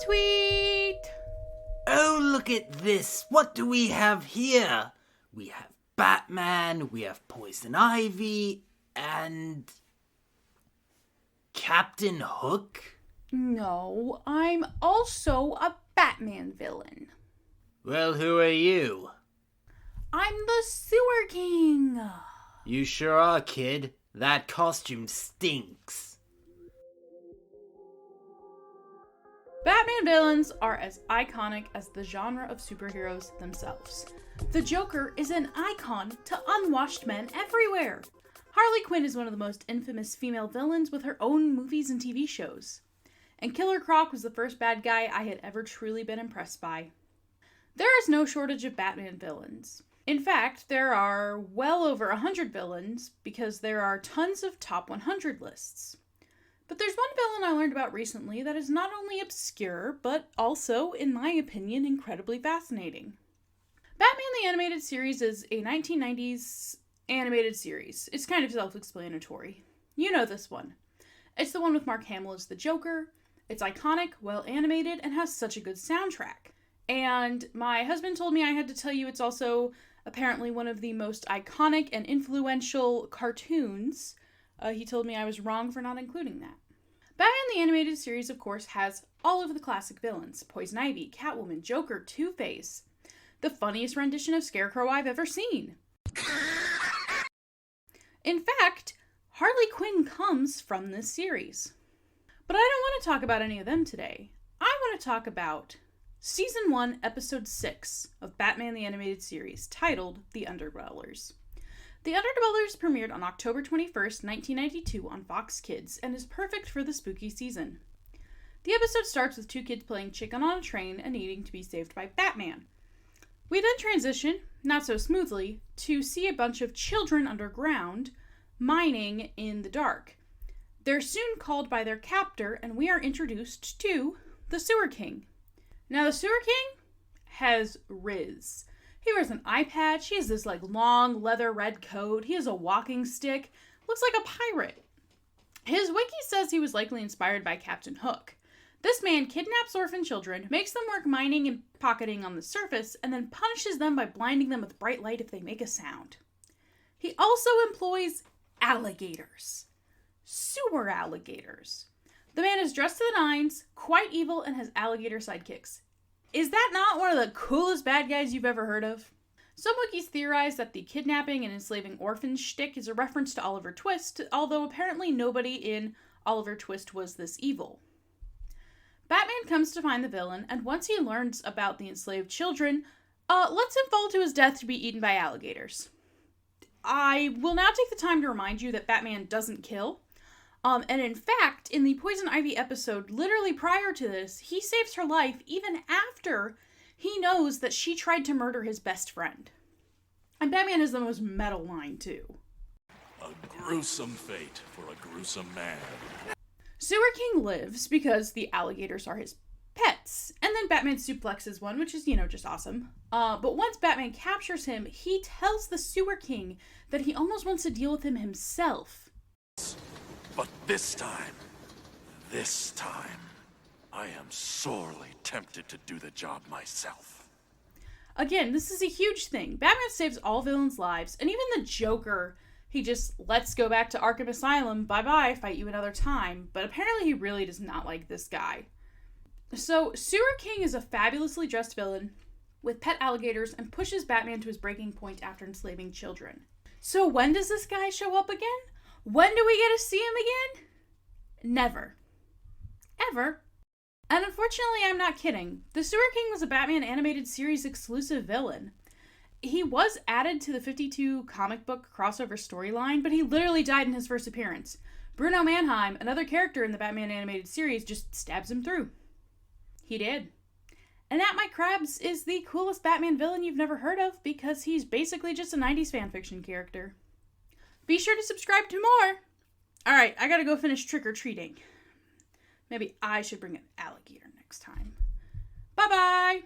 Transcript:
tweet! Oh, look at this. What do we have here? We have Batman, we have Poison Ivy, and Captain Hook? No, I'm also a Batman villain. Well, who are you? I'm the Sewer King. You sure are, kid. That costume stinks. Batman villains are as iconic as the genre of superheroes themselves. The Joker is an icon to unwashed men everywhere. Harley Quinn is one of the most infamous female villains with her own movies and TV shows. And Killer Croc was the first bad guy I had ever truly been impressed by. There is no shortage of Batman villains. In fact, there are well over 100 villains because there are tons of top 100 lists. But there's one villain I learned about recently that is not only obscure, but also, in my opinion, incredibly fascinating. Batman the Animated Series is a 1990s animated series. It's kind of self-explanatory. You know this one. It's the one with Mark Hamill as the Joker. It's iconic, well animated, and has such a good soundtrack. And my husband told me I had to tell you it's also apparently one of the most iconic and influential cartoons. He told me I was wrong for not including that. Batman the Animated Series, of course, has all of the classic villains. Poison Ivy, Catwoman, Joker, Two-Face. The funniest rendition of Scarecrow I've ever seen. In fact, Harley Quinn comes from this series. But I don't want to talk about any of them today. I want to talk about Season 1, Episode 6 of Batman the Animated Series, titled The Underdwellers. The Underdwellers premiered on October 21st, 1992 on Fox Kids and is perfect for the spooky season. The episode starts with two kids playing chicken on a train and needing to be saved by Batman. We then transition, not so smoothly, to see a bunch of children underground mining in the dark. They're soon called by their captor and we are introduced to the Sewer King. Now the Sewer King has Riz. He wears an eye patch, he has this long leather red coat, he has a walking stick, looks like a pirate. His wiki says he was likely inspired by Captain Hook. This man kidnaps orphan children, makes them work mining and pocketing on the surface, and then punishes them by blinding them with bright light if they make a sound. He also employs alligators. Sewer alligators. The man is dressed to the nines, quite evil, and has alligator sidekicks. Is that not one of the coolest bad guys you've ever heard of? Some wikis theorize that the kidnapping and enslaving orphans shtick is a reference to Oliver Twist, although apparently nobody in Oliver Twist was this evil. Batman comes to find the villain, and once he learns about the enslaved children, lets him fall to his death to be eaten by alligators. I will now take the time to remind you that Batman doesn't kill. And in fact, in the Poison Ivy episode, literally prior to this, he saves her life even after he knows that she tried to murder his best friend. And Batman has the most metal line, too. A gruesome fate for a gruesome man. Sewer King lives because the alligators are his pets. And then Batman suplexes one, which is, just awesome. But once Batman captures him, he tells the Sewer King that he almost wants to deal with him himself. But this time, I am sorely tempted to do the job myself. Again, this is a huge thing. Batman saves all villains' lives, and even the Joker, he just lets go back to Arkham Asylum, bye-bye, fight you another time, but apparently he really does not like this guy. So, Sewer King is a fabulously dressed villain with pet alligators and pushes Batman to his breaking point after enslaving children. So when does this guy show up again? When do we get to see him again? Never. Ever. And unfortunately, I'm not kidding. The Sewer King was a Batman animated series exclusive villain. He was added to the 52 comic book crossover storyline, but he literally died in his first appearance. Bruno Mannheim, another character in the Batman animated series, just stabs him through. He did. And At My Crabs is the coolest Batman villain you've never heard of because he's basically just a 90s fanfiction character. Be sure to subscribe to more. Alright, I gotta go finish trick-or-treating. Maybe I should bring an alligator next time. Bye-bye!